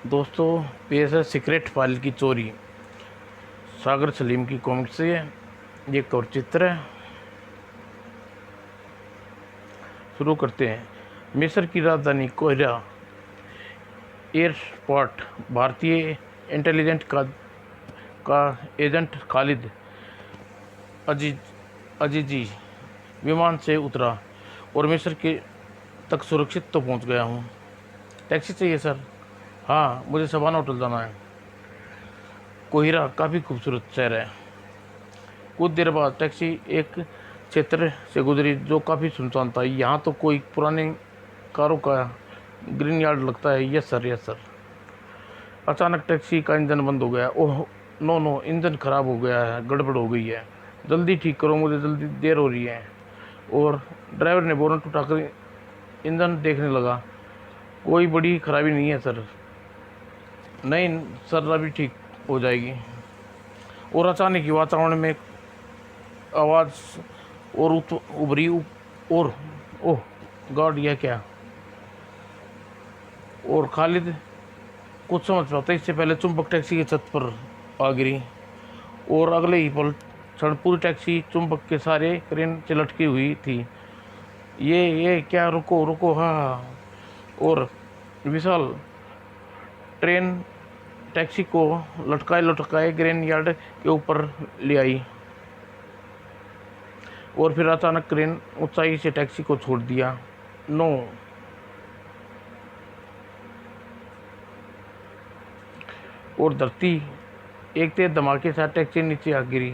दोस्तों, पेश है सीक्रेट फाइल की चोरी। सागर सलीम की कॉमिक से ये कवर चित्र है। शुरू करते हैं। मिस्र की राजधानी कोहिरा एयरपोर्ट भारतीय इंटेलिजेंस का एजेंट खालिद अजीजी विमान से उतरा और मिस्र के तक सुरक्षित तो पहुंच गया हूं। टैक्सी चाहिए सर? हाँ, मुझे सबाना होटल जाना है। कोहिरा काफ़ी खूबसूरत शहर है। कुछ देर बाद टैक्सी एक क्षेत्र से गुजरी जो काफ़ी सुनसान था। यहाँ तो कोई पुराने कारों का ग्रीन यार्ड लगता है। Yes sir, yes sir. अचानक टैक्सी का इंजन बंद हो गया। ओह नो, इंजन खराब हो गया है, गड़बड़ हो गई है। जल्दी ठीक करो, मुझे जल्दी देर हो रही है। और ड्राइवर ने बोनट उठाकर इंजन देखने लगा। कोई बड़ी खराबी नहीं है सर। नहीं सर, अभी ठीक हो जाएगी। और अचानक ही वातावरण में आवाज़ और उभरी और ओह गॉड, यह क्या! और खालिद कुछ समझ पाता इससे पहले चुंबक टैक्सी की छत पर आ गिरी और अगले ही पल क्षण पूरी टैक्सी चुंबक के सारे क्रेन से लटकी हुई थी। ये क्या! रुको रुको, हाँ। और विशाल ट्रेन टैक्सी को लटकाए लटकाए ग्रेन यार्ड के ऊपर ले आई और फिर अचानक क्रेन ऊंचाई से टैक्सी को छोड़ दिया। नो! और धरती एक तेज धमाके के साथ टैक्सी नीचे आ गिरी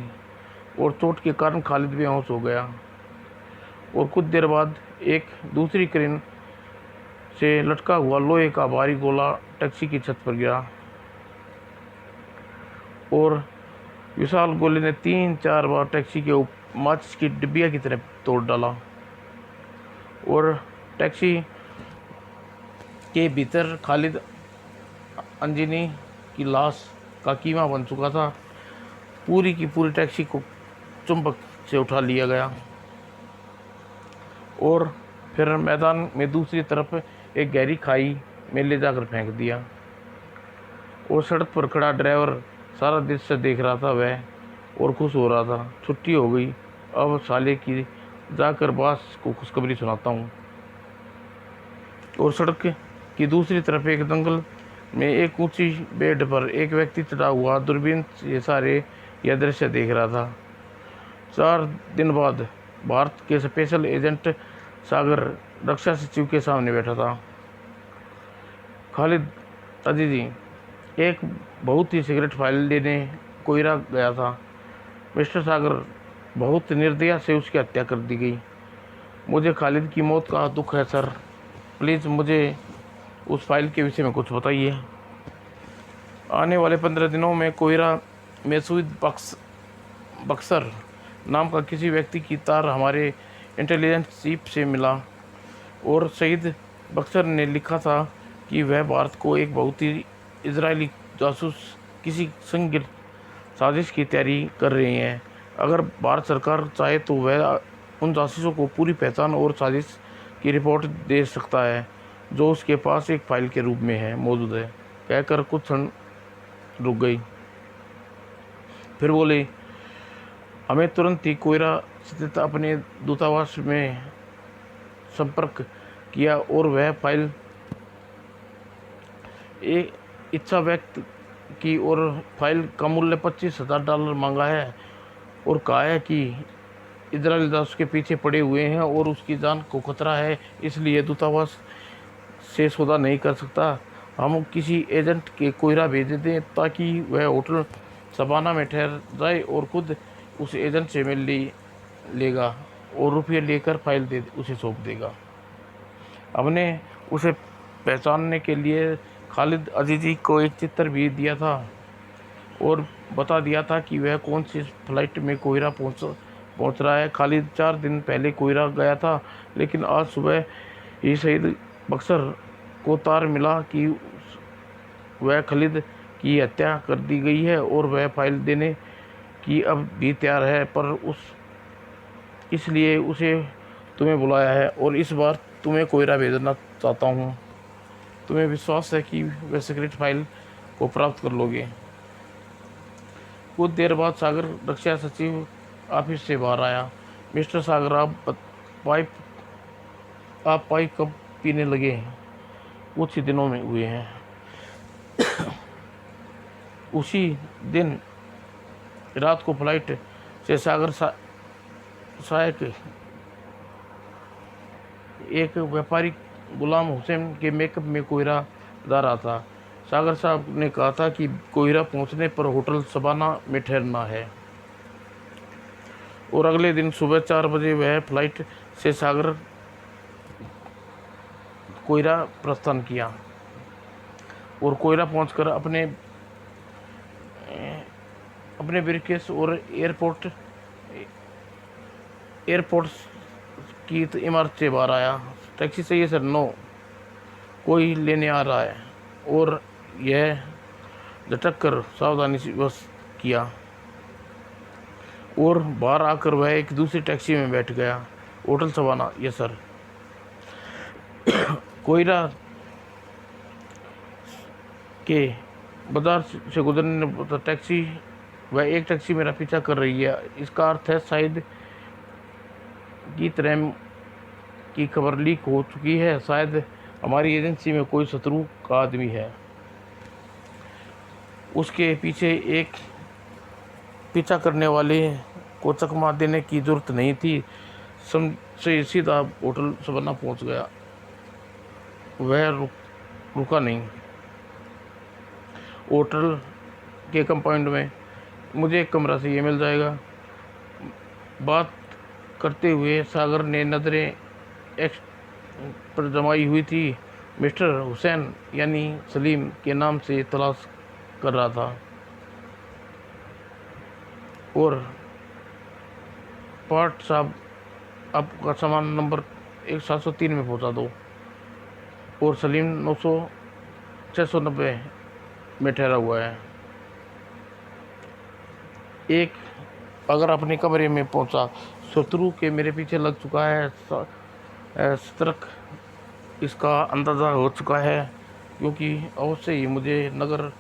और चोट के कारण खालिद बेहोश हो गया। और कुछ देर बाद एक दूसरी क्रेन से लटका हुआ लोहे का भारी गोला टैक्सी की छत पर गिरा और विशाल गोले ने 3-4 बार टैक्सी के माचिस की डिब्बिया की तरह तोड़ डाला और टैक्सी के भीतर खालिद अंजनी की लाश का कीमा बन चुका था। पूरी की पूरी टैक्सी को चुंबक से उठा लिया गया और फिर मैदान में दूसरी तरफ एक गहरी खाई में ले जाकर फेंक दिया। और सड़क पर खड़ा ड्राइवर सारा दृश्य देख रहा था वह और खुश हो रहा था। छुट्टी हो गई, अब साले की जाकर बास को खुशखबरी सुनाता हूँ। और सड़क की दूसरी तरफ एक जंगल में एक ऊंची बेड पर एक व्यक्ति चढ़ा हुआ दूरबीन से सारे यह दृश्य देख रहा था। 4 दिन बाद भारत के स्पेशल एजेंट सागर रक्षा सचिव के सामने बैठा था। खालिद अजीजी एक बहुत ही सीक्रेट फाइल लेने कोयरा गया था। मिस्टर सागर, बहुत निर्दया से उसकी हत्या कर दी गई। मुझे खालिद की मौत का दुख है सर। प्लीज़ मुझे उस फाइल के विषय में कुछ बताइए। आने वाले 15 दिनों में कोयरा में शहीद बक्सर नाम का किसी व्यक्ति की तार हमारे इंटेलिजेंस चीफ से मिला और शहीद बक्सर ने लिखा था कि वह भारत को एक बहुत ही इजरायली जासूस किसी संगीत साजिश की तैयारी कर रहे हैं। अगर भारत सरकार चाहे तो वह उन जासूसों को पूरी पहचान और साजिश की रिपोर्ट दे सकता है जो उसके पास एक फाइल के रूप में है मौजूद है। कहकर कुछ क्षण रुक गई, फिर बोले, हमें तुरंत ही कोयरा स्थित अपने दूतावास में संपर्क किया और वह फाइल एक इच्छा व्यक्त की और फाइल का मूल्य $25,000 मांगा है और कहा है कि इजराइल जासूस के पीछे पड़े हुए हैं और उसकी जान को खतरा है, इसलिए दूतावास से सौदा नहीं कर सकता। हम किसी एजेंट के कोयरा भेज दें ताकि वह होटल सबाना में ठहर जाए और खुद उस एजेंट से मिल लेगा और रुपये लेकर फाइल दे उसे सौंप देगा। हमने उसे पहचानने के लिए खालिद अजीजी को एक चित्र भी दिया था और बता दिया था कि वह कौन सी फ्लाइट में कोयरा पहुंच रहा है। खालिद 4 दिन पहले कोयरा गया था, लेकिन आज सुबह ही शहीद बक्सर को तार मिला कि वह खालिद की हत्या कर दी गई है और वह फाइल देने की अब भी तैयार है, पर इसलिए उसे तुम्हें बुलाया है और इस बार तुम्हें कोयरा भेजना चाहता हूँ। तुम्हें विश्वास है कि वह सीक्रेट फाइल को प्राप्त कर लोगे। कुछ देर बाद सागर रक्षा सचिव ऑफिस से बाहर आया। मिस्टर सागर, आप पाइप कब पीने लगे हैं? कुछ ही दिनों में हुए हैं। उसी दिन रात को फ्लाइट से सागर सायक एक व्यापारी गुलाम हुसैन के मेकअप में कोयरा ला रहा था। सागर साहब ने कहा था कि कोयरा पहुंचने पर होटल सबाना में ठहरना है, और अगले दिन सुबह 4 बजे वह फ्लाइट से सागर कोयरा प्रस्थान किया और कोयरा पहुंचकर अपने ब्रीफकेस और एयरपोर्ट की इमारत से बाहर आया। टैक्सी चाहिए सर? नो, कोई लेने आ रहा है। और यह झटक कर सावधानी से बस किया और बाहर आकर वह एक दूसरी टैक्सी में बैठ गया। Hotel Savannah? Yes sir. कोयरा के बाजार से गुजरने पर टैक्सी, वह एक टैक्सी मेरा पीछा कर रही है। इसका अर्थ है शायद की तरह की खबर लीक हो चुकी है। शायद हमारी एजेंसी में कोई शत्रु का आदमी है। उसके पीछे एक पीछा करने वाले को चकमा देने की जरूरत नहीं थी। से सीधा होटल सवाना पहुंच गया। वह रुका नहीं। होटल के कंपाउंड में मुझे एक कमरा चाहिए, मिल जाएगा? बात करते हुए सागर ने नज़रें एक्स पर जमाई हुई थी। मिस्टर हुसैन यानी सलीम के नाम से तलाश कर रहा था और पार्ट साहब आपका सामान नंबर 703 में पहुंचा दो। और सलीम 690 में ठहरा हुआ है। एक अगर अपने कमरे में पहुंचा, शत्रु के मेरे पीछे लग चुका है। सतर्क इसका अंदाज़ा हो चुका है, क्योंकि अवश्य ही मुझे नज़र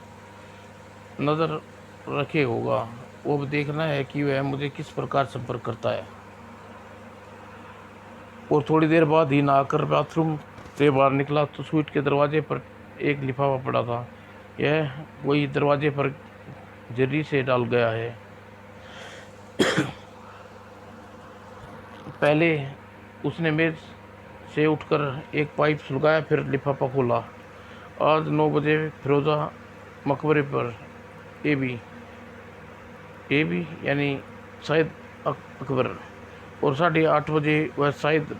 रखे होगा। वो अब देखना है कि वह मुझे किस प्रकार संपर्क करता है। और थोड़ी देर बाद ही नहाकर बाथरूम से बाहर निकला तो स्वीट के दरवाजे पर एक लिफाफा पड़ा था। यह वही दरवाजे पर जर्री से डाल गया है। पहले उसने मेज से उठकर एक पाइप सुलगाया, फिर लिफाफा खोला। आज 9 बजे फिरोजा मकबरे पर ए बी यानी शायद अकबर, और 8:30 बजे वह शायद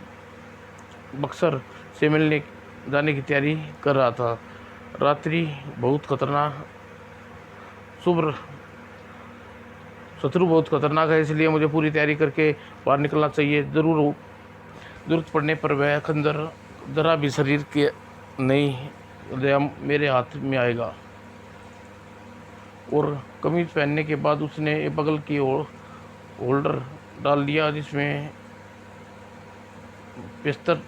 बक्सर से मिलने जाने की तैयारी कर रहा था। रात्रि बहुत खतरनाक, शत्रु बहुत खतरनाक है, इसलिए मुझे पूरी तैयारी करके बाहर निकलना चाहिए। जरूरत पड़ने पर वह खंजर जरा भी शरीर के नहीं मेरे हाथ में आएगा। और कमीज पहनने के बाद उसने बगल की ओर होल्डर डाल लिया, जिसमें पिस्टल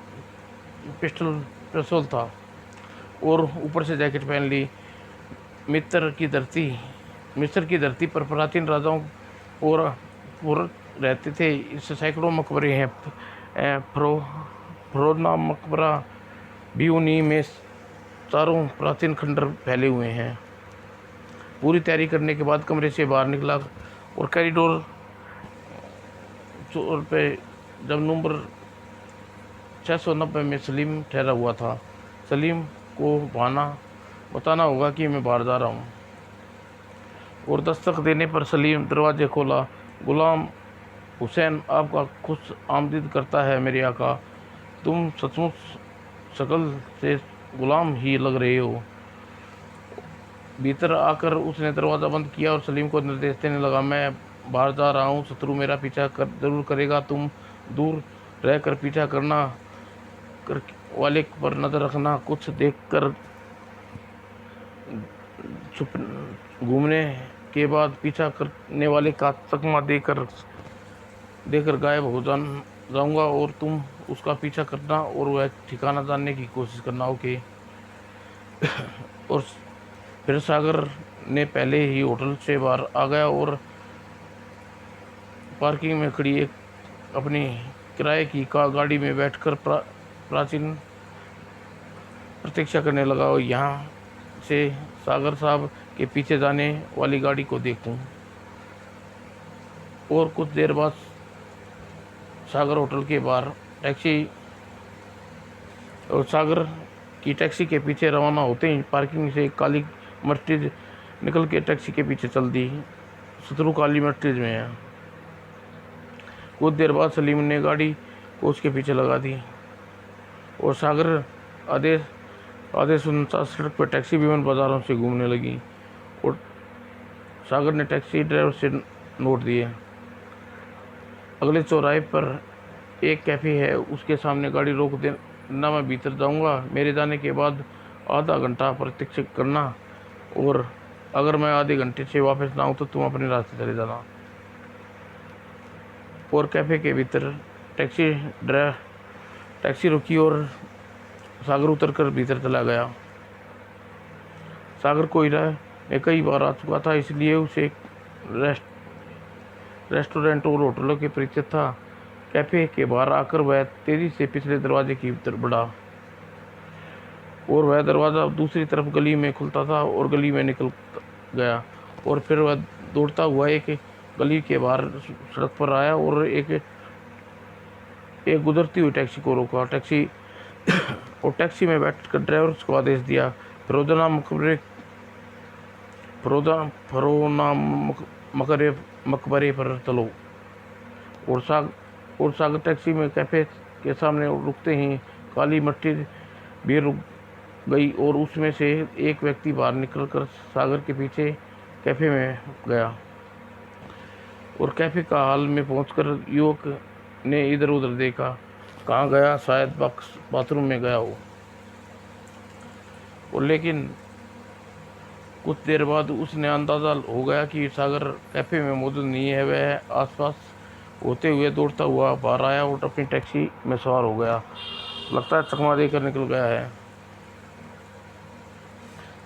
था, और ऊपर से जैकेट पहन ली। मिस्र की धरती पर प्राचीन राजाओं और रहते थे। इससे सैकड़ों मकबरे हैं। फरोजना मकबरा भी उन्हीं में चारों प्राचीन खंडर फैले हुए हैं। पूरी तैयारी करने के बाद कमरे से बाहर निकला और कॉरिडोर पे जब नंबर 690 में सलीम ठहरा हुआ था। सलीम को बताना होगा कि मैं बाहर जा रहा हूँ। और दस्तक देने पर सलीम दरवाजे खोला। गुलाम हुसैन आपका खुश आमदीद करता है मेरे आका। तुम सचमुच शक्ल से गुलाम ही लग रहे हो। भीतर आकर उसने दरवाज़ा बंद किया और सलीम को निर्देश देने लगा, मैं बाहर जा रहा हूँ। शत्रु मेरा पीछा जरूर करेगा। तुम दूर रहकर पीछा वाले पर नज़र रखना। कुछ देखकर छुप घूमने के बाद पीछा करने वाले का चकमा देकर गायब हो जाऊंगा और तुम उसका पीछा करना और वह ठिकाना जानने की कोशिश करना। ओके। और फिर सागर ने पहले ही होटल से बाहर आ गया और पार्किंग में खड़ी एक अपनी किराए की गाड़ी में बैठकर प्राचीन प्रतीक्षा करने लगा और यहाँ से सागर साहब के पीछे जाने वाली गाड़ी को देखूं। और कुछ देर बाद सागर होटल के बाहर टैक्सी और सागर की टैक्सी के पीछे रवाना होते ही पार्किंग से काली मर्सिडीज निकल के टैक्सी के पीछे चल दी। शत्रु काली मर्सिडीज में है। कुछ देर बाद सलीम ने गाड़ी को उसके पीछे लगा दी और सागर आधे आधे सुनसान सड़क पर टैक्सी विभिन्न बाजारों से घूमने लगी और सागर ने टैक्सी ड्राइवर से नोट दिए। अगले चौराहे पर एक कैफ़े है, उसके सामने गाड़ी रोक देना, मैं भीतर जाऊंगा। मेरे जाने के बाद आधा घंटा प्रतीक्षा करना और अगर मैं आधे घंटे से वापस ना आऊँ तो तुम अपने रास्ते चले जाना। और कैफ़े के भीतर टैक्सी रुकी और सागर उतरकर भीतर चला गया। सागर कोयला में कई बार आ चुका था, इसलिए उसे रेस्टोरेंट और होटलों के परिचय था। कैफ़े के बाहर आकर वह तेजी से पिछले दरवाजे की तरफ बढ़ा और वह दरवाज़ा दूसरी तरफ गली में खुलता था और गली में निकल गया। और फिर वह दौड़ता हुआ एक गली के बाहर सड़क पर आया और एक गुजरती हुई टैक्सी को रोका। टैक्सी में बैठकर ड्राइवर को आदेश दिया, फरोना मकबरे पर चलो। और सागर टैक्सी में कैफ़े के सामने रुकते ही काली मट्टी भी रुक गई और उसमें से एक व्यक्ति बाहर निकलकर सागर के पीछे कैफ़े में गया। और कैफ़े का हॉल में पहुंचकर युवक ने इधर उधर देखा। कहाँ गया? शायद बाथरूम में गया हो। और लेकिन कुछ देर बाद उसने अंदाज़ा हो गया कि सागर कैफ़े में मौजूद नहीं है। वह आसपास होते हुए दौड़ता हुआ बाहर आया और अपनी टैक्सी में सवार हो गया। लगता है चकमा देकर निकल गया है।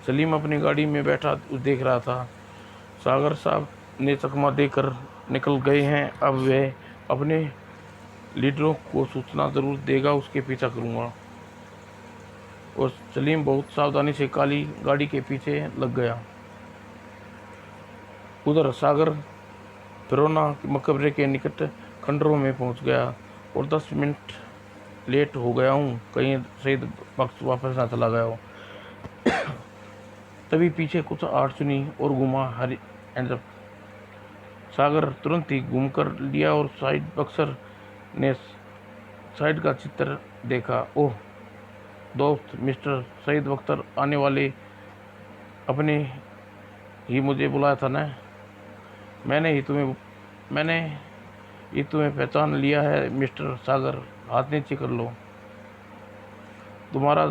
सलीम अपनी गाड़ी में बैठा देख रहा था। सागर साहब ने चकमा देकर निकल गए हैं, अब वह अपने लीडरों को सूचना ज़रूर देगा, उसके पीछा करूँगा। और सलीम बहुत सावधानी से काली गाड़ी के पीछे लग गया। उधर सागर फिरौना मकबरे के निकट खंडरों में पहुंच गया और 10 मिनट लेट हो गया हूँ, कहीं शहीद वक्त वापस ना चला गया हो। तभी पीछे कुछ आड़ सुनी और घुमा हरी एंड सागर तुरंत ही घूम कर लिया और साइड बक्सर ने साइड का चित्र देखा। ओह दोस्त, मिस्टर सईद अख्तर आने वाले, अपने ही मुझे बुलाया था ना। मैंने ही तुम्हें पहचान लिया है मिस्टर सागर, हाथ नीचे कर लो। तुम्हारा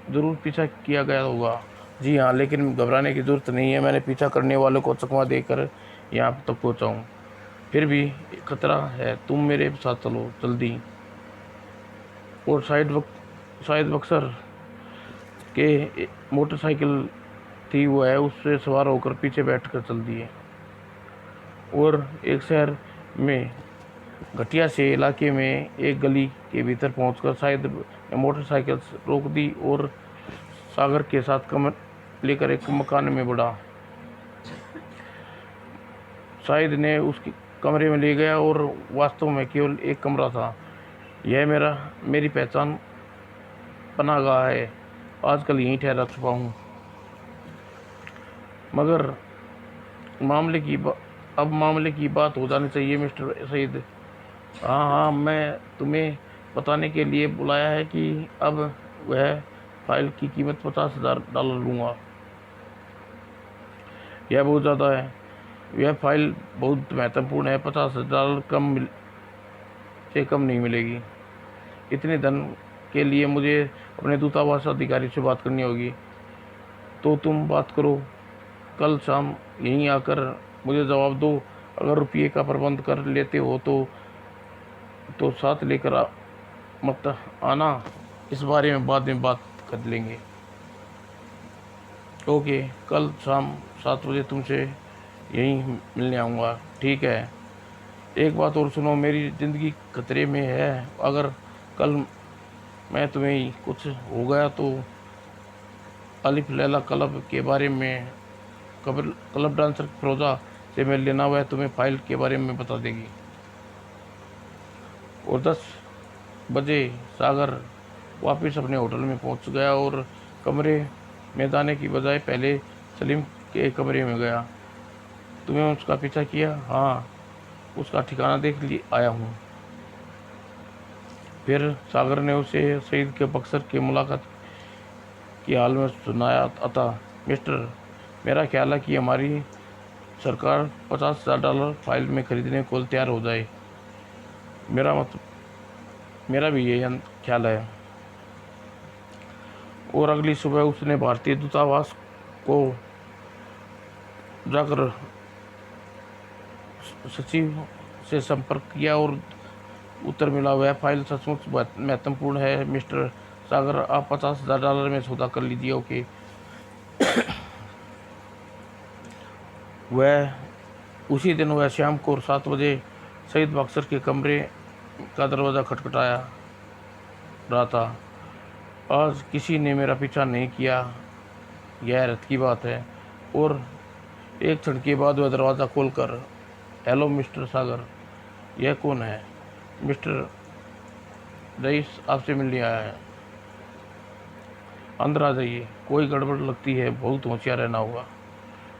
ज़रूर पीछा किया गया होगा। जी हाँ, लेकिन घबराने की ज़रूरत नहीं है, मैंने पीछा करने वालों को चकमा देकर यहाँ तक पहुँचा हूँ। फिर भी खतरा है, तुम मेरे साथ चलो जल्दी। और शायद बक्सर के मोटरसाइकिल थी, वो है, उससे सवार होकर पीछे बैठकर चल दिए और एक शहर में घटिया से इलाके में एक गली के भीतर पहुंचकर शायद मोटरसाइकिल रोक दी और सागर के साथ लेकर एक मकान में बढ़ा। शायद ने उसके कमरे में ले गया और वास्तव में केवल एक कमरा था। यह मेरी पहचान पनाहगाह है, आजकल यहीं ठहरा छुपा हूँ। मगर अब मामले की बात हो जानी चाहिए मिस्टर सईद। हाँ, मैं तुम्हें बताने के लिए बुलाया है कि अब वह फाइल की कीमत $50,000 लूँगा। यह बहुत ज़्यादा है। यह फाइल बहुत महत्वपूर्ण है, $50,000 से कम नहीं मिलेगी। इतने धन के लिए मुझे अपने दूतावास अधिकारी से बात करनी होगी। तो तुम बात करो, कल शाम यहीं आकर मुझे जवाब दो। अगर रुपये का प्रबंध कर लेते हो तो साथ लेकर मत आना, इस बारे में बाद में बात कर लेंगे। ओके, कल शाम 7 बजे तुमसे यहीं मिलने आऊँगा, ठीक है। एक बात और सुनो, मेरी ज़िंदगी खतरे में है। अगर कल मैं तुम्हें कुछ हो गया तो अलिफ लैला क्लब के बारे में, क्लब डांसर फिरोज़ा से मिल लेना, वह तुम्हें फाइल के बारे में बता देगी। और 10 बजे सागर वापस अपने होटल में पहुंच गया और कमरे में जाने की बजाय पहले सलीम के कमरे में गया। तुम्हें उसका पीछा किया? हाँ, उसका ठिकाना देख आया हूँ। फिर सागर ने उसे सईद के बक्सर की मुलाकात की हाल में सुनाया। अतः मिस्टर, मेरा ख्याल है कि हमारी सरकार $50,000 फाइल में खरीदने को तैयार हो जाए। मेरा भी यही ख्याल है। और अगली सुबह उसने भारतीय दूतावास को जाकर सचिव से संपर्क किया और उत्तर मिला, वह फाइल सचमुच महत्वपूर्ण है मिस्टर सागर, आप $50,000 में सौदा कर लीजिए। ओके। वह उसी दिन वह शाम को 7 बजे सईद बक्सर के कमरे का दरवाज़ा खटखटाया रहा था। आज किसी ने मेरा पीछा नहीं किया, यह हैरत की बात है। और एक क्षण के बाद वह दरवाज़ा खोलकर, हेलो मिस्टर सागर। यह कौन है? मिस्टर रईस आपसे मिलने आया है। अंदर आ जाइए, कोई गड़बड़ लगती है, बहुत होशियार रहना होगा।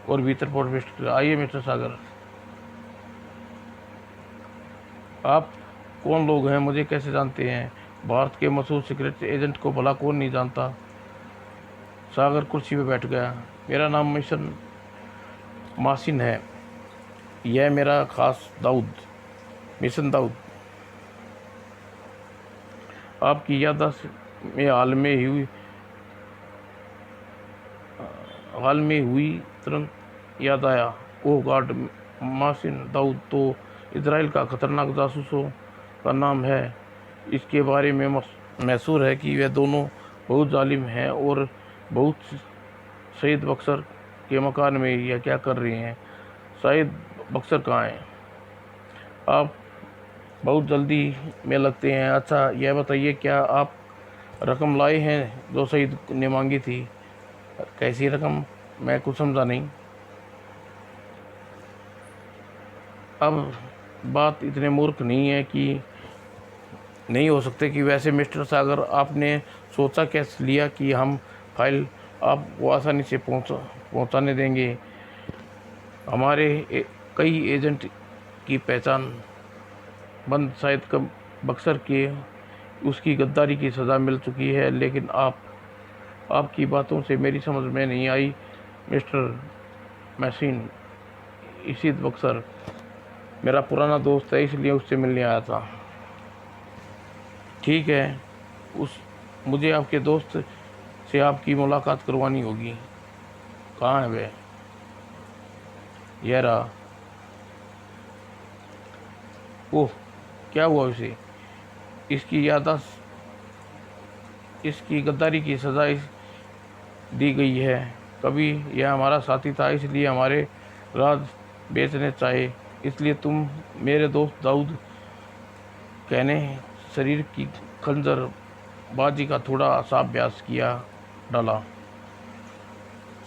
और भीतर पहुंच मिस्टर, आइए मिस्टर सागर। आप कौन लोग हैं, मुझे कैसे जानते हैं? भारत के मशहूर सीक्रेट एजेंट को भला कौन नहीं जानता। सागर कुर्सी पर बैठ गया। मेरा नाम मिशन मासिन है, यह मेरा खास दाऊद, मिशन दाऊद। आपकी याददाश्त में हाल में हुई तुरंत याद आया। ओह गॉड, मासिन दाऊद तो इजराइल का खतरनाक जासूसों का नाम है। इसके बारे में मैसूर है कि वे दोनों बहुत जालिम हैं और बहुत सईद बक्सर के मकान में यह क्या कर रहे हैं। सईद बक्सर कहाँ हैं? आप बहुत जल्दी में लगते हैं। अच्छा यह बताइए, क्या आप रकम लाए हैं जो सईद ने मांगी थी? कैसी रकम? मैं कुछ समझा नहीं। अब बात इतने मूर्ख नहीं है कि नहीं हो सकते कि वैसे मिस्टर सागर, आपने सोचा कैसे लिया कि हम फाइल आपको आसानी से पहुंचाने देंगे? हमारे कई एजेंट की पहचान बंद शायद कब बक्सर के, उसकी गद्दारी की सज़ा मिल चुकी है। लेकिन आपकी बातों से मेरी समझ में नहीं आई मिस्टर मैसीन। इसी बक्सर मेरा पुराना दोस्त है, इसलिए उससे मिलने आया था। ठीक है, मुझे आपके दोस्त से आपकी मुलाकात करवानी होगी। कहाँ है वे? यह रहा। ओह, क्या हुआ उसे? इसकी याददाश्त, इसकी गद्दारी की सज़ा दी गई है। कभी यह हमारा साथी था, इसलिए हमारे राज बेचने चाहे, इसलिए तुम मेरे दोस्त दाऊद कहने शरीर की खंजर बाजी का थोड़ा सा अभ्यास किया डाला।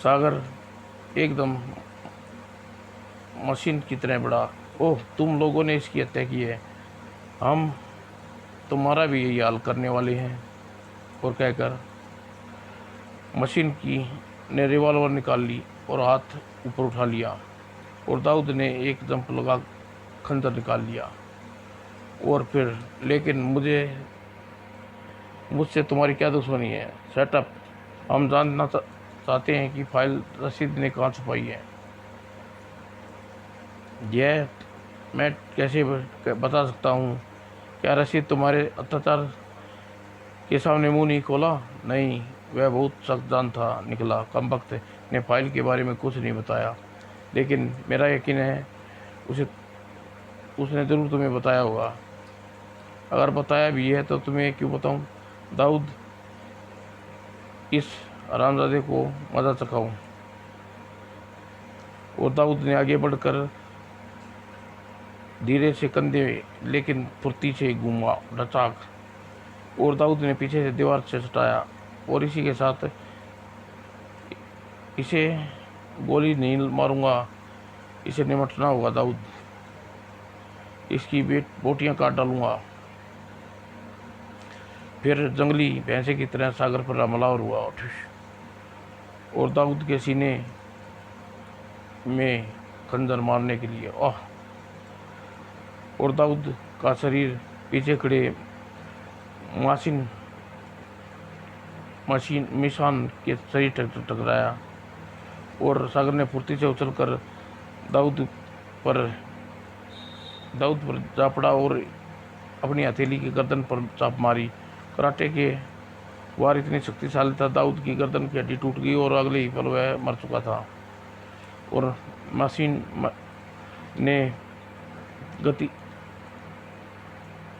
सागर एकदम मशीन की तरह बढ़ा। ओह, तुम लोगों ने इसकी हत्या की है, हम तुम्हारा भी यही हाल करने वाले हैं। और कहकर मशीन की ने रिवॉल्वर निकाल ली और हाथ ऊपर उठा लिया। और दाऊद ने एक जंप लगा खंजर निकाल लिया। और फिर, लेकिन मुझसे तुम्हारी क्या दुश्मनी है? सेटअप, हम जानना चाहते हैं कि फाइल रसीद ने कहाँ छुपाई है। यह मैं कैसे बता सकता हूँ? क्या रसीद तुम्हारे अत्याचार के सामने मुंह नहीं खोला? नहीं, वह बहुत सख्त जान था निकला। कमबख्त ने फाइल के बारे में कुछ नहीं बताया, लेकिन मेरा यकीन है उसने ज़रूर तुम्हें बताया होगा। अगर बताया भी है तो तुम्हें क्यों बताऊं? दाऊद, इस हरामजादे को मज़ा चखाऊं। और दाऊद ने आगे बढ़कर धीरे से कंधे लेकिन फुर्ती से घूमा ढचाक, और दाऊद ने पीछे से दीवार से सटाया। और इसी के साथ इसे गोली नहीं मारूंगा, इसे निमटना होगा दाऊद, इसकी बोटियां काट डालूंगा। फिर जंगली भैंसे की तरह सागर पर हमलावर हुआ और दाऊद के सीने में खंजर मारने के लिए और दाऊद का शरीर पीछे खड़े मिशान के शरीर टकराया और सागर ने फुर्ती से उछलकर दाऊद पर जा पड़ा और अपनी हथेली की गर्दन पर चाप मारी। कराटे के वार इतनी शक्तिशाली था, दाऊद की गर्दन की हड्डी टूट गई और अगले ही पल वह मर चुका था। और मशीन ने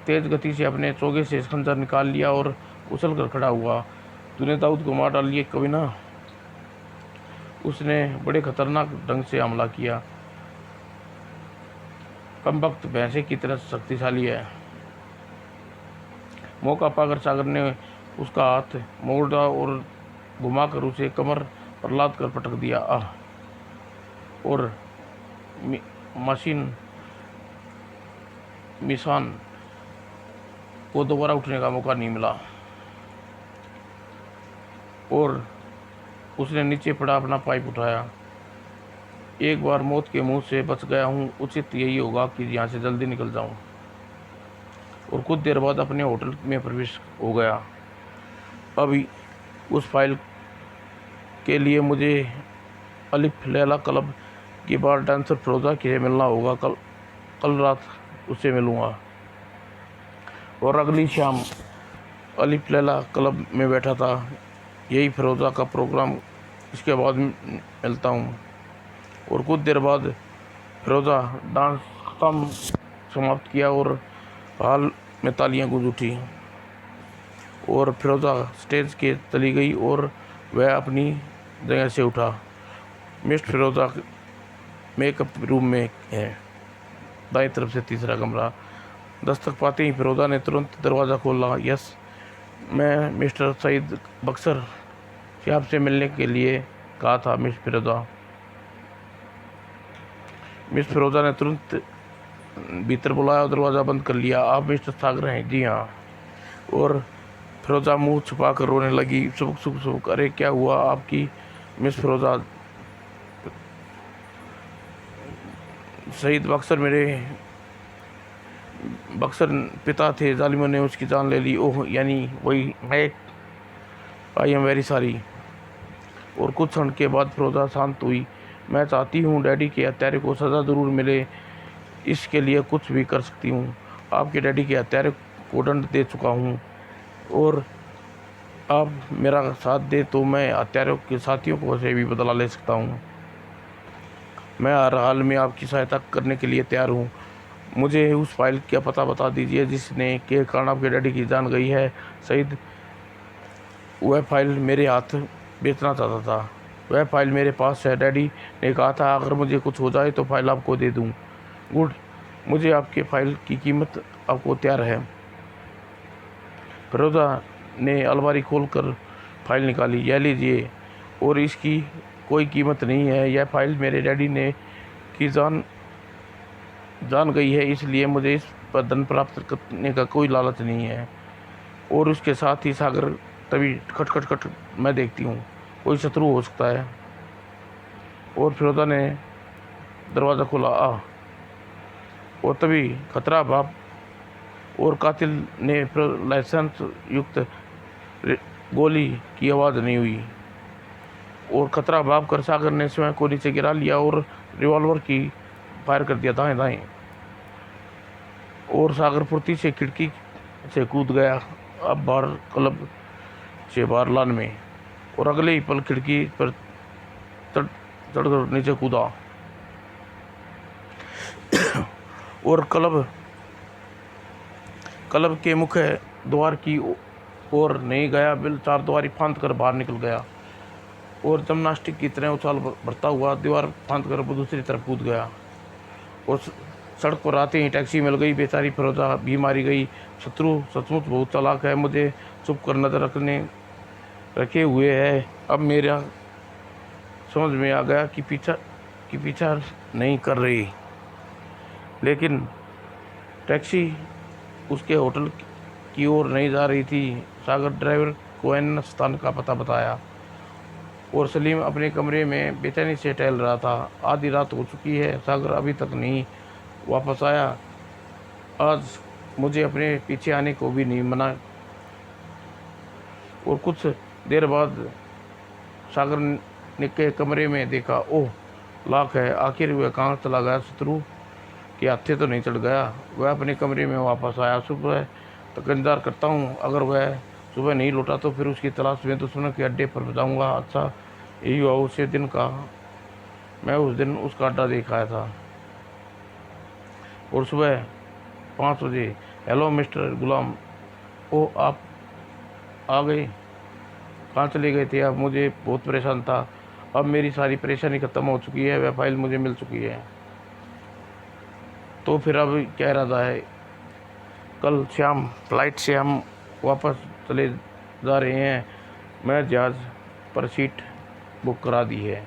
तेज गति से अपने चोगे से खंजर निकाल लिया और उछल कर खड़ा हुआ। तूने दाऊद को मार डाली कभी ना? उसने बड़े खतरनाक ढंग से हमला किया, कमबख्त भैंसे की तरह शक्तिशाली है। मौका पाकर सागर ने उसका हाथ मोड़ा और घुमाकर उसे कमर पर लाद कर पटक दिया। और मिशान को दोबारा उठने का मौका नहीं मिला और उसने नीचे पड़ा अपना पाइप उठाया। एक बार मौत के मुंह से बच गया हूँ, उचित यही होगा कि यहाँ से जल्दी निकल जाऊँ। और कुछ देर बाद अपने होटल में प्रवेश हो गया। अभी उस फाइल के लिए मुझे अलिफ लैला क्लब की बार डांसर फिरोजा से मिलना होगा। कल रात उससे मिलूँगा। और अगली शाम अलिफ लैला क्लब में बैठा था। यही फिरोजा का प्रोग्राम, इसके बाद मिलता हूँ। और कुछ देर बाद फिरोजा डांस खत्म समाप्त किया और हाल में तालियां गूंज उठी और फिरोजा स्टेज के चली गई और वह अपनी जगह से उठा। मिस्टर फिरोजा मेकअप रूम में है, दाईं तरफ से तीसरा कमरा। दस्तक पाते ही फिरोजा ने तुरंत दरवाज़ा खोला। यस, मैं मिस्टर सईद बक्सर से आपसे मिलने के लिए कहा था। मिस फिरोजा ने तुरंत भीतर बुलाया और दरवाज़ा बंद कर लिया। आप मिस्टर सागर हैं? जी हाँ। और फिरोजा मुंह छुपा कर रोने लगी। सुबक। अरे क्या हुआ आपकी मिस फिरोजा? शहीद बक्सर पिता थे, जालिमों ने उसकी जान ले ली। ओह, यानी वही मैं। I am very sorry. और कुछ क्षण के बाद फिरोजा शांत हुई। मैं चाहती हूँ डैडी के हत्यारे को सज़ा ज़रूर मिले, इसके लिए कुछ भी कर सकती हूँ। आपके डैडी के हत्यारे को दंड दे चुका हूँ और आप मेरा साथ दे तो मैं हत्यारों के साथियों को से भी बदला ले सकता हूँ। मैं हर हाल में आपकी सहायता करने के लिए तैयार हूँ। मुझे उस फाइल का पता बता दीजिए जिसने के कारण आपके डैडी की जान गई है। शहीद, वह फाइल मेरे हाथ बेचना चाहता था। वह फाइल मेरे पास है। डैडी ने कहा था अगर मुझे कुछ हो जाए तो फाइल आपको दे दूँ। गुड, मुझे आपके फाइल की कीमत आपको तैयार है। फिरोजा ने अलमारी खोलकर फाइल निकाली। यह लीजिए, और इसकी कोई कीमत नहीं है। यह फाइल मेरे डैडी ने की जान गई है, इसलिए मुझे इस पर धन प्राप्त करने का कोई लालच नहीं है। और उसके साथ ही सागर, तभी खट मैं देखती हूँ कोई शत्रु हो सकता है। और फिरोजा ने दरवाज़ा खोला। और तभी खतरा बाप और कातिल ने लाइसेंस युक्त गोली की आवाज़ नहीं हुई और खतरा भाप कर सागर ने स्वयं को नीचे गिरा लिया और रिवॉल्वर की फायर कर दिया दाएं। और सागर फुर्ती से खिड़की से कूद गया, अब बाहर क्लब से बाहर लान में, और अगले ही पल खिड़की पर चढ़कर नीचे कूदा और क्लब के मुख्य द्वार की ओर नहीं गया, बिल चार द्वारी फांद कर बाहर निकल गया। और जिम्नास्टिक की तरह उछाल भरता हुआ दीवार फांद कर वो दूसरी तरफ कूद गया। और सड़क पर आते ही टैक्सी मिल गई। बेचारी फिरोजा भी मारी गई। शत्रु सचमुच बहुत चालाक है, मुझे छुप कर नजर रखे हुए है। अब मेरा समझ में आ गया कि पीछा नहीं कर रही। लेकिन टैक्सी उसके होटल की ओर नहीं जा रही थी। सागर ड्राइवर को एन स्थान का पता बताया और सलीम अपने कमरे में बेचैनी से टहल रहा था। आधी रात हो चुकी है, सागर अभी तक नहीं वापस आया। आज मुझे अपने पीछे आने को भी नहीं मना। और कुछ देर बाद सागर ने के कमरे में देखा, ओह लाख है, आखिर वह कहाँ चला गया? शत्रु के हाथे तो नहीं चढ़ गया? वह अपने कमरे में वापस आया। सुबह तक इंतजार करता हूँ, अगर वह सुबह नहीं लौटा तो फिर उसकी तलाश में दुश्मनों के अड्डे पर जाऊँगा। अच्छा यही हुआ उसी दिन का। मैं उस दिन उसका अड्डा देख आया था। और सुबह 5 बजे, हेलो मिस्टर गुलाम। ओ आप आ गए? कहाँ चले गए थे आप? मुझे बहुत परेशान था। अब मेरी सारी परेशानी ख़त्म हो चुकी है, वह फाइल मुझे मिल चुकी है। तो फिर अब क्या इरादा है? कल शाम फ्लाइट से हम वापस चले जा रहे हैं। मैं जहाज़ पर सीट बुक करा दी है।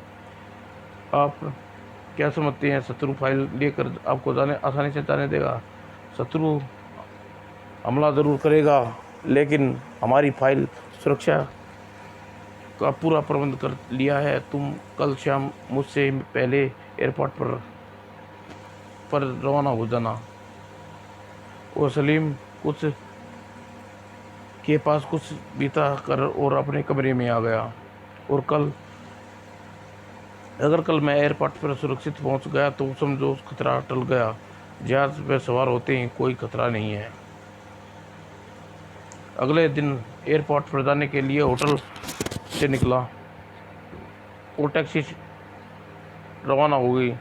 आप क्या समझते हैं शत्रु फाइल लेकर आपको आसानी से जाने देगा? शत्रु हमला ज़रूर करेगा, लेकिन हमारी फाइल सुरक्षा का पूरा प्रबंध कर लिया है। तुम कल शाम मुझसे पहले एयरपोर्ट पर रवाना हो जाना। और सलीम कुछ के पास कुछ बीता कर और अपने कमरे में आ गया। और अगर कल मैं एयरपोर्ट पर सुरक्षित पहुंच गया तो समझो खतरा टल गया। जहाज पर सवार होते ही कोई खतरा नहीं है। अगले दिन एयरपोर्ट पर जाने के लिए होटल से निकला और टैक्सी रवाना हो गई।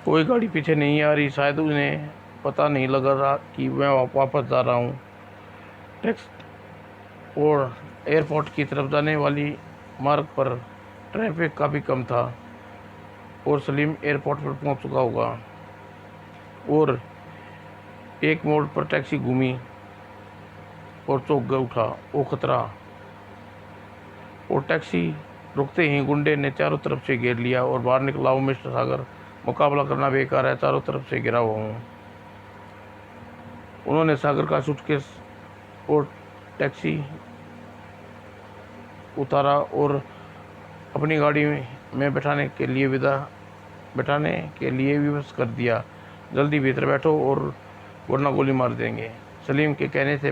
कोई गाड़ी पीछे नहीं आ रही। शायद उन्हें पता नहीं लगा रहा कि मैं वापस जा रहा हूँ। और एयरपोर्ट की तरफ जाने वाली मार्ग पर ट्रैफिक काफ़ी कम था और सलीम एयरपोर्ट पर पहुँच चुका होगा। और एक मोड़ पर टैक्सी घूमी और चौंक उठा। वो खतरा! और टैक्सी रुकते ही गुंडे ने चारों तरफ से घेर लिया और बाहर निकला हूँ मिस्टर सागर, मुकाबला करना बेकार है, चारों तरफ से घिरा हुआ हूँ। उन्होंने सागर का सूटकेस और टैक्सी उतारा और अपनी गाड़ी में बैठाने के लिए विवश कर दिया। जल्दी भीतर बैठो और वरना गोली मार देंगे। सलीम के कहने से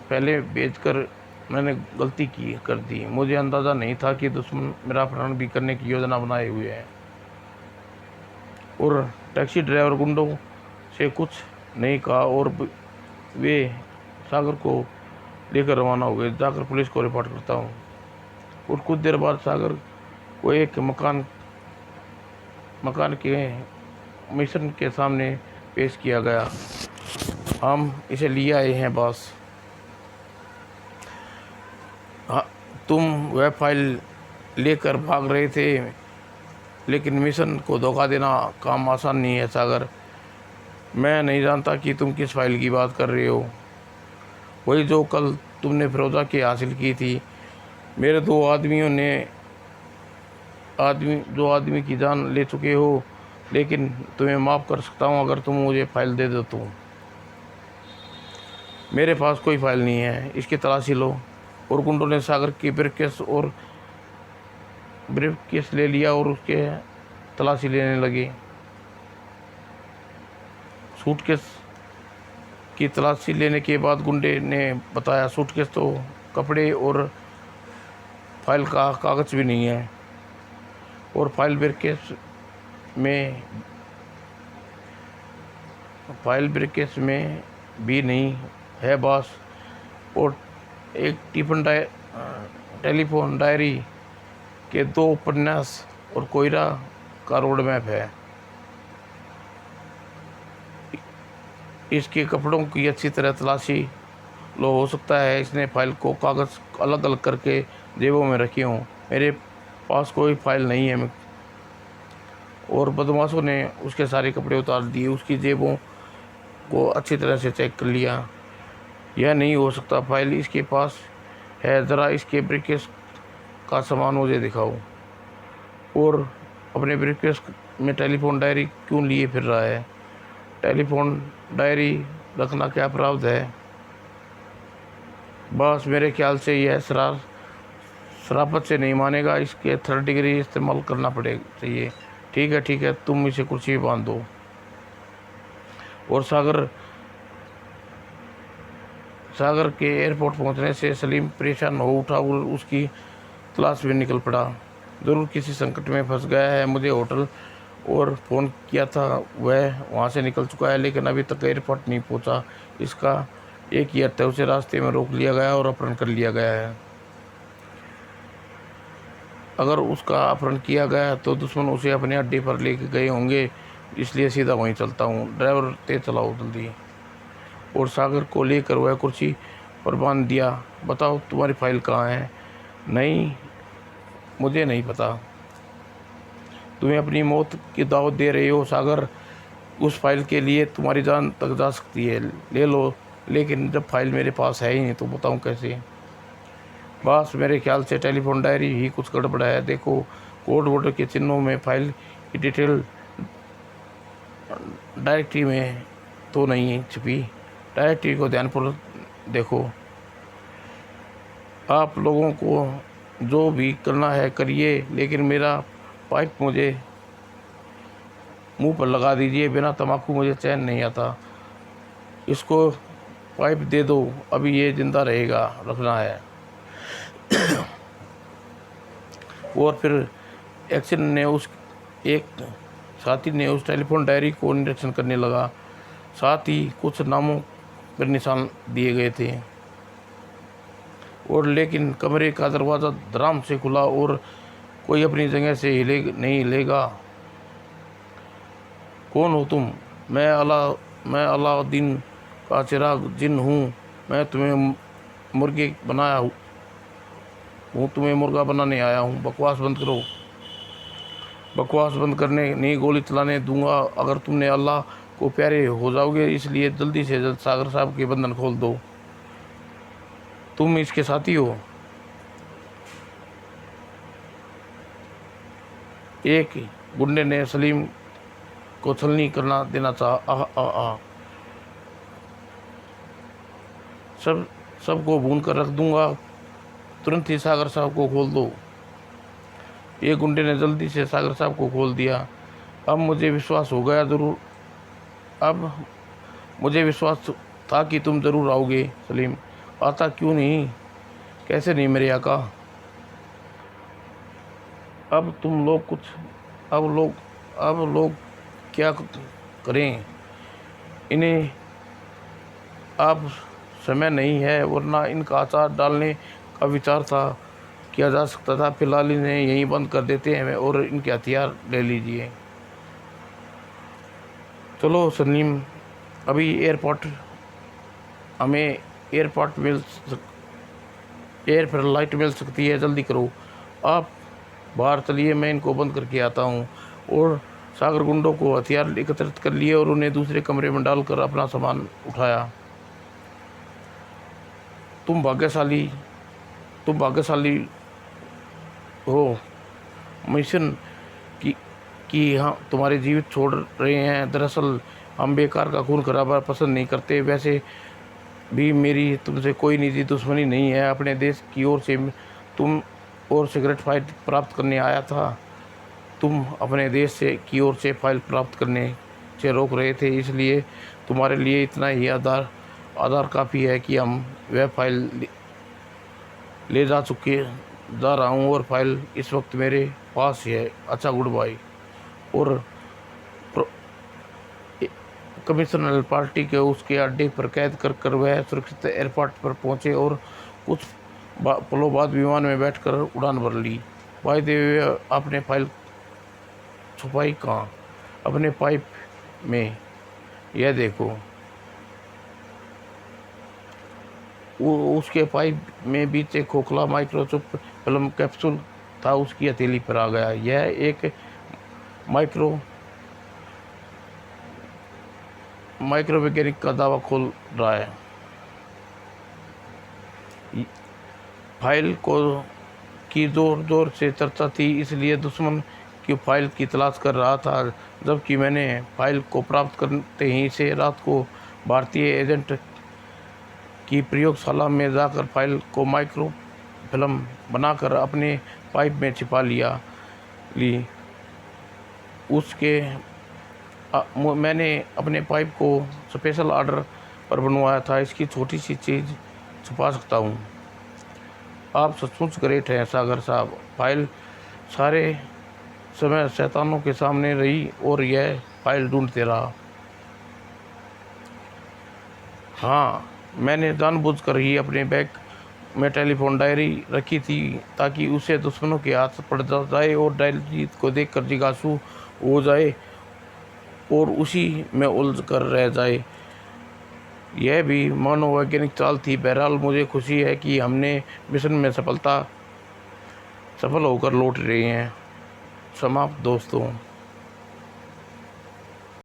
पहले बेचकर मैंने गलती कर दी। मुझे अंदाज़ा नहीं था कि दुश्मन मेरा अपहरण भी करने की योजना बनाए हुए है। और टैक्सी ड्राइवर गुंडों से कुछ नहीं कहा और वे सागर को लेकर रवाना हो गए। जाकर पुलिस को रिपोर्ट करता हूँ। और कुछ देर बाद सागर को एक मकान के मिशन के सामने पेश किया गया। हम इसे लिए आए हैं बॉस। हाँ, तुम वह फाइल लेकर भाग रहे थे, लेकिन मिशन को धोखा देना काम आसान नहीं है सागर। मैं नहीं जानता कि तुम किस फाइल की बात कर रहे हो। वही जो कल तुमने फिरोजा की हासिल की थी। मेरे दो आदमी की जान ले चुके हो, लेकिन तुम्हें माफ़ कर सकता हूँ अगर तुम मुझे फाइल दे दो तो। मेरे पास कोई फाइल नहीं है, इसकी तलाशी लो। और गुंडों ने सागर की ब्रीफकेस ले लिया और उसके तलाशी लेने लगे। सूटकेस की तलाशी लेने के बाद गुंडे ने बताया, सूटकेस तो कपड़े और फाइल का कागज़ भी नहीं है और फाइल ब्रीफकेस में भी नहीं है बॉस। और एक टेलीफोन डायरी के 2 उपन्यास और कोयरा का रोड मैप है। इसके कपड़ों की अच्छी तरह तलाशी लो, हो सकता है इसने फाइल को कागज़ अलग अलग करके जेबों में रखी हों। मेरे पास कोई फाइल नहीं है। और बदमाशों ने उसके सारे कपड़े उतार दिए, उसकी जेबों को अच्छी तरह से चेक कर लिया। यह नहीं हो सकता, फाइल इसके पास है, ज़रा इसके ब्रीफकेस का सामान मुझे दिखाओ। और अपने ब्रीफकेस में टेलीफोन डायरी क्यों लिए फिर रहा है? टेलीफोन डायरी रखना क्या अपराध है? बस मेरे ख्याल से यह शराफत से नहीं मानेगा, इसके 3rd डिग्री इस्तेमाल करना पड़ेगा चाहिए। ठीक है, तुम इसे कुर्सी पे बांध दो। और सागर के एयरपोर्ट पहुंचने से सलीम परेशान हो उठा और उसकी तलाश में निकल पड़ा। ज़रूर किसी संकट में फंस गया है। मुझे होटल और फ़ोन किया था, वह वहां से निकल चुका है, लेकिन अभी तक एयरपोर्ट नहीं पहुंचा। इसका एक ही अर्थ है, उसे रास्ते में रोक लिया गया और अपहरण कर लिया गया है। अगर उसका अपहरण किया गया तो दुश्मन उसे अपने अड्डे पर लेके गए होंगे, इसलिए सीधा वहीं चलता हूँ। ड्राइवर तेज चलाओ जल्दी। और सागर को लेकर वह कुर्सी पर बांध दिया। बताओ तुम्हारी फाइल कहाँ है? नहीं, मुझे नहीं पता। तुम्हें अपनी मौत की दावत दे रहे हो सागर? उस फाइल के लिए तुम्हारी जान तक जा सकती है, ले लो, लेकिन जब फाइल मेरे पास है ही नहीं तो बताऊँ कैसे? बस मेरे ख्याल से टेलीफोन डायरी ही कुछ गड़बड़ है। देखो, कोड वर्ड के चिन्हों में फाइल की डिटेल डायरेक्टरी में तो नहीं छुपी। डायरेक्टरी को ध्यानपूर्वक देखो। आप लोगों को जो भी करना है करिए, लेकिन मेरा पाइप मुझे मुंह पर लगा दीजिए। बिना तम्बाकू मुझे चैन नहीं आता। इसको पाइप दे दो, अभी ये जिंदा रहेगा, रखना है। और फिर एक्शन ने उस एक साथी ने उस टेलीफोन डायरी को निरीक्षण करने लगा। साथ ही कुछ नामों पर निशान दिए गए थे। और लेकिन कमरे का दरवाज़ा धड़ाम से खुला और कोई अपनी जगह से नहीं हिलेगा। कौन हो तुम? मैं अलाउद्दीन का चिराग जिन हूँ। मैं तुम्हें मुर्गे बनाया हूँ, तुम्हें मुर्गा बनाने आया हूँ। बकवास बंद करो। बकवास बंद करने नहीं गोली चलाने दूंगा अगर तुमने अल्लाह को प्यारे हो जाओगे। इसलिए जल्दी से जल्द सागर साहब के बंधन खोल दो। तुम इसके साथी हो? एक गुंडे ने सलीम को छलनी करना देना चाहा। सबको भून कर रख दूंगा। तुरंत ही सागर साहब को खोल दो। ये गुंडे ने जल्दी से सागर साहब को खोल दिया। अब मुझे विश्वास हो गया ज़रूर अब मुझे विश्वास था कि तुम ज़रूर आओगे सलीम। आता क्यों नहीं? कैसे नहीं मेरे आका? अब तुम लोग कुछ अब लोग क्या करें? इन्हें अब समय नहीं है, वरना इनका अचार डालने का विचार था किया जा सकता था। फिलहाल इन्हें यहीं बंद कर देते हैं और इनके हथियार ले लीजिए। चलो सलीम, अभी हमें एयर पर लाइट मिल सकती है। जल्दी करो, आप बाहर चलिए, मैं इनको बंद करके आता हूँ। और सागर गुंडों को हथियार एकत्रित कर लिए और उन्हें दूसरे कमरे में डालकर अपना सामान उठाया। तुम भाग्यशाली हो मिशन कि हाँ तुम्हारे जीवित छोड़ रहे हैं। दरअसल हम बेकार का खून खराबा पसंद नहीं करते। वैसे भी मेरी तुमसे कोई निजी दुश्मनी नहीं है। अपने देश की ओर से तुम और सिगरेट फाइल प्राप्त करने आया था। तुम अपने देश की ओर से फाइल प्राप्त करने से रोक रहे थे, इसलिए तुम्हारे लिए इतना ही आधार काफ़ी है कि हम वह फाइल ले जा रहा हूँ और फाइल इस वक्त मेरे पास ही है। अच्छा, गुड बाय। और कमिश्नर पार्टी के उसके अड्डे पर कैद कर वह सुरक्षित एयरपोर्ट पर पहुंचे और कुछ पलों बाद विमान में बैठकर उड़ान भर ली। भाई देव, आपने फाइल छुपाई कहाँ? अपने पाइप में। यह देखो। उसके पाइप में बीच एक खोखला माइक्रोचिप फिल्म कैप्सूल था, उसकी हथेली पर आ गया। यह एक माइक्रोवैज्ञानिक का दावा खोल रहा है। फाइल को की जोर जोर से चर्चा थी, इसलिए दुश्मन की फाइल की तलाश कर रहा था। जबकि मैंने फाइल को प्राप्त करते ही से रात को भारतीय एजेंट की प्रयोगशाला में जाकर फाइल को माइक्रो फिल्म बनाकर अपने पाइप में छिपा ली। मैंने अपने पाइप को स्पेशल ऑर्डर पर बनवाया था। इसकी छोटी सी चीज़ छुपा सकता हूँ। आप सचमुच ग्रेट हैं सागर साहब। फाइल सारे समय शैतानों के सामने रही और यह फाइल ढूंढते रहा। हाँ, मैंने जानबूझकर ही अपने बैग में टेलीफोन डायरी रखी थी ताकि उसे दुश्मनों के हाथ पड़ जाए और डायरी को देखकर जिज्ञासु हो जाए और उसी में उलझ कर रह जाए। यह भी मनोवैज्ञानिक चाल थी। बहरहाल मुझे खुशी है कि हमने मिशन में सफल होकर लौट रहे हैं। समाप्त दोस्तों।